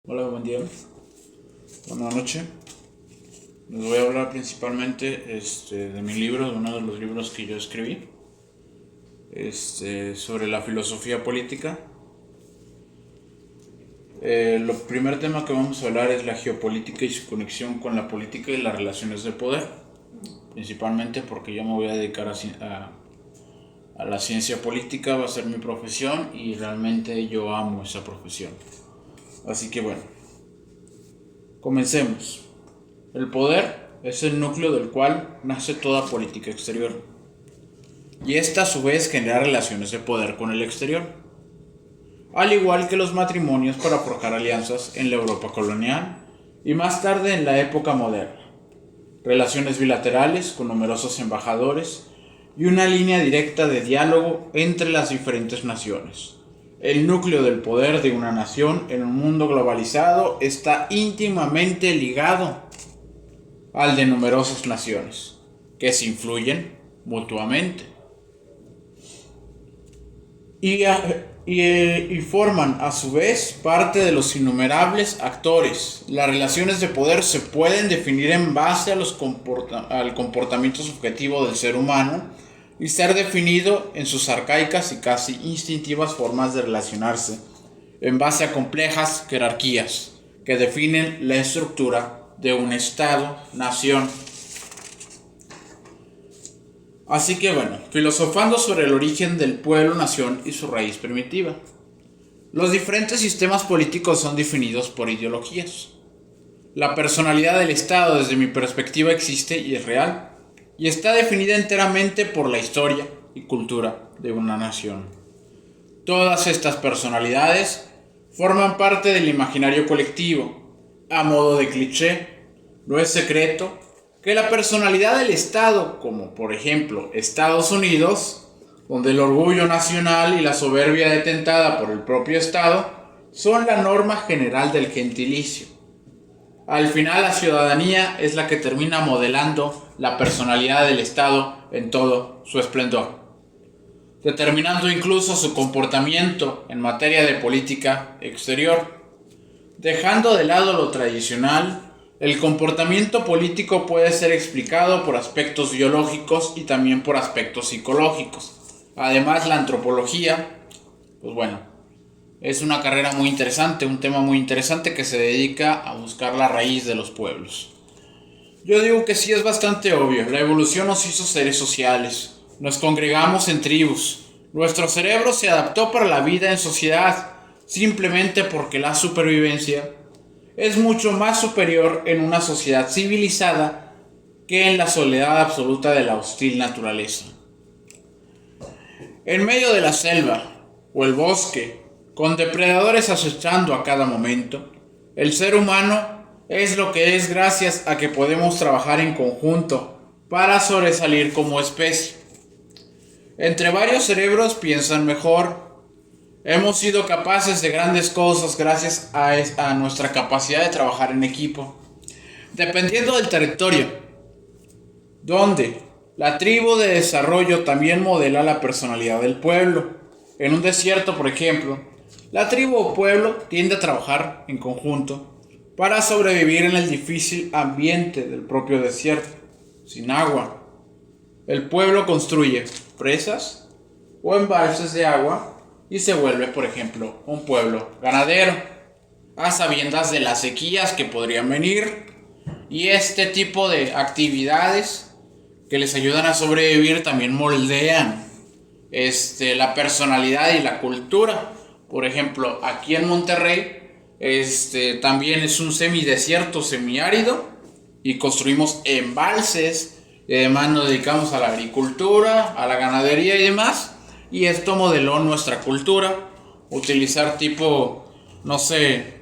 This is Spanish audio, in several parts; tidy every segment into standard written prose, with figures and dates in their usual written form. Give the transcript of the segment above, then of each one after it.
Hola, buen día, buena noche. Les voy a hablar principalmente de mi libro, de uno de los libros que yo escribí, sobre la filosofía política. El primer tema que vamos a hablar es la geopolítica y su conexión con la política y las relaciones de poder, principalmente porque yo me voy a dedicar a la ciencia política, va a ser mi profesión y realmente yo amo esa profesión. Así que bueno, comencemos. El poder es el núcleo del cual nace toda política exterior, y esta a su vez genera relaciones de poder con el exterior, al igual que los matrimonios para forjar alianzas en la Europa colonial y más tarde en la época moderna, relaciones bilaterales con numerosos embajadores y una línea directa de diálogo entre las diferentes naciones. El núcleo del poder de una nación en un mundo globalizado está íntimamente ligado al de numerosas naciones, que se influyen mutuamente y forman a su vez parte de los innumerables actores. Las relaciones de poder se pueden definir en base al comportamiento subjetivo del ser humano y ser definido en sus arcaicas y casi instintivas formas de relacionarse, en base a complejas jerarquías que definen la estructura de un Estado-nación. Así que bueno, filosofando sobre el origen del pueblo-nación y su raíz primitiva. Los diferentes sistemas políticos son definidos por ideologías. La personalidad del Estado desde mi perspectiva existe y es real, y está definida enteramente por la historia y cultura de una nación. Todas estas personalidades forman parte del imaginario colectivo. A modo de cliché, no es secreto que la personalidad del Estado, como por ejemplo Estados Unidos, donde el orgullo nacional y la soberbia detentada por el propio Estado son la norma general del gentilicio. Al final la ciudadanía es la que termina modelando la personalidad del Estado en todo su esplendor, determinando incluso su comportamiento en materia de política exterior. Dejando de lado lo tradicional, el comportamiento político puede ser explicado por aspectos biológicos y también por aspectos psicológicos. Además, la antropología, pues bueno, es una carrera muy interesante, un tema muy interesante que se dedica a buscar la raíz de los pueblos. Yo digo que sí, es bastante obvio, la evolución nos hizo seres sociales, nos congregamos en tribus, nuestro cerebro se adaptó para la vida en sociedad, simplemente porque la supervivencia es mucho más superior en una sociedad civilizada que en la soledad absoluta de la hostil naturaleza. En medio de la selva o el bosque, con depredadores acechando a cada momento, el ser humano es lo que es gracias a que podemos trabajar en conjunto para sobresalir como especie. Entre varios cerebros piensan mejor. Hemos sido capaces de grandes cosas gracias a nuestra capacidad de trabajar en equipo. Dependiendo del territorio, donde la tribu de desarrollo también modela la personalidad del pueblo. En un desierto, por ejemplo, la tribu o pueblo tiende a trabajar en conjunto para sobrevivir en el difícil ambiente del propio desierto, sin agua. El pueblo construye presas o embalses de agua y se vuelve, por ejemplo, un pueblo ganadero, a sabiendas de las sequías que podrían venir, y este tipo de actividades que les ayudan a sobrevivir también moldean la personalidad y la cultura. Por ejemplo, aquí en Monterrey también es un semidesierto, semiárido, y construimos embalses y además nos dedicamos a la agricultura, a la ganadería y demás. Y esto modeló nuestra cultura, utilizar tipo, no sé,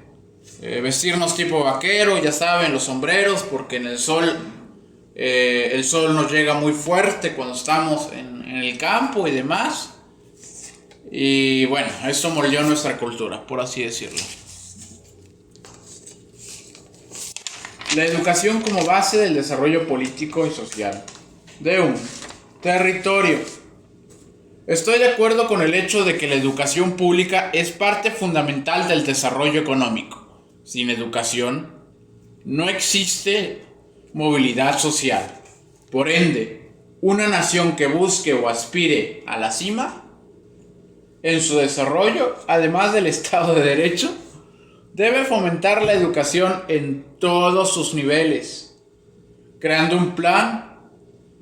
vestirnos tipo vaquero, ya saben, los sombreros, porque en el sol nos llega muy fuerte cuando estamos en el campo y demás. Y bueno, esto moldeó nuestra cultura, por así decirlo. La educación como base del desarrollo político y social de un territorio. Estoy de acuerdo con el hecho de que la educación pública es parte fundamental del desarrollo económico. Sin educación no existe movilidad social. Por ende, una nación que busque o aspire a la cima en su desarrollo, además del Estado de Derecho, debe fomentar la educación en todos sus niveles, creando un plan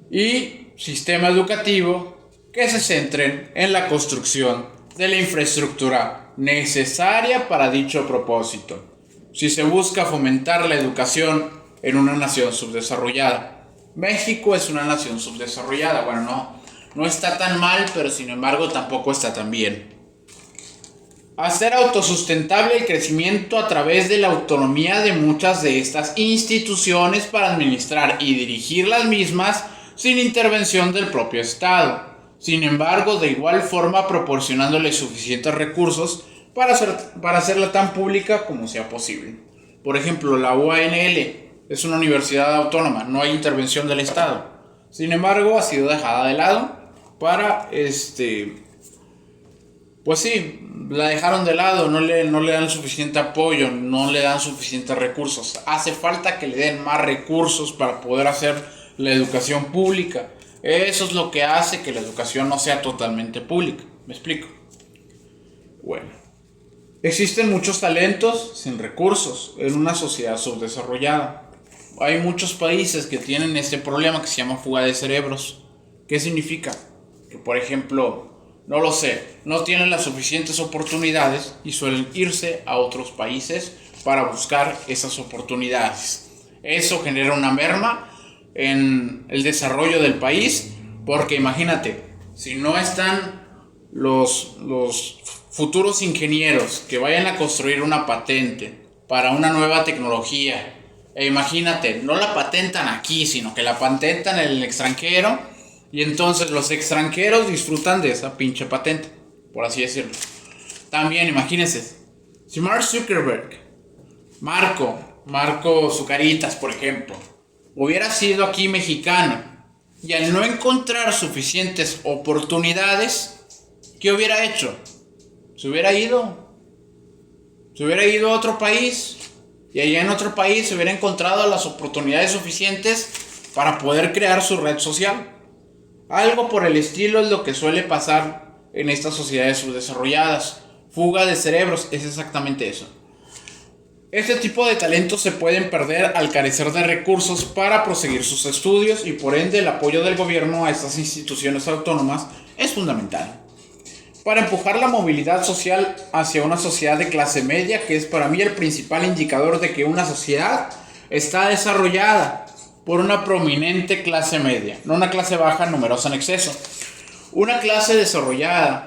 y sistema educativo que se centren en la construcción de la infraestructura necesaria para dicho propósito. Si se busca fomentar la educación en una nación subdesarrollada, México es una nación subdesarrollada, bueno, no está tan mal, pero sin embargo tampoco está tan bien. Hacer autosustentable el crecimiento a través de la autonomía de muchas de estas instituciones para administrar y dirigir las mismas sin intervención del propio Estado. Sin embargo, de igual forma proporcionándole suficientes recursos para hacerla tan pública como sea posible. Por ejemplo, la UANL es una universidad autónoma, no hay intervención del Estado. Sin embargo, ha sido dejada de lado para pues sí, la dejaron de lado, no le dan suficiente apoyo, no le dan suficientes recursos. Hace falta que le den más recursos para poder hacer la educación pública. Eso es lo que hace que la educación no sea totalmente pública. ¿Me explico? Bueno, existen muchos talentos sin recursos en una sociedad subdesarrollada. Hay muchos países que tienen este problema que se llama fuga de cerebros. ¿Qué significa? Que por ejemplo, no lo sé, no tienen las suficientes oportunidades y suelen irse a otros países para buscar esas oportunidades. Eso genera una merma en el desarrollo del país, porque imagínate, si no están los futuros ingenieros que vayan a construir una patente para una nueva tecnología, e imagínate, no la patentan aquí, sino que la patentan en el extranjero, y entonces los extranjeros disfrutan de esa pinche patente, por así decirlo. También imagínense, si Mark Zuckerberg, Marco Zucaritas, por ejemplo, hubiera sido aquí mexicano y al no encontrar suficientes oportunidades, ¿qué hubiera hecho? Se hubiera ido a otro país y allá en otro país se hubiera encontrado las oportunidades suficientes para poder crear su red social. Algo por el estilo es lo que suele pasar en estas sociedades subdesarrolladas. Fuga de cerebros es exactamente eso. Este tipo de talentos se pueden perder al carecer de recursos para proseguir sus estudios y por ende el apoyo del gobierno a estas instituciones autónomas es fundamental. Para empujar la movilidad social hacia una sociedad de clase media, que es para mí el principal indicador de que una sociedad está desarrollada por una prominente clase media, no una clase baja numerosa en exceso. Una clase desarrollada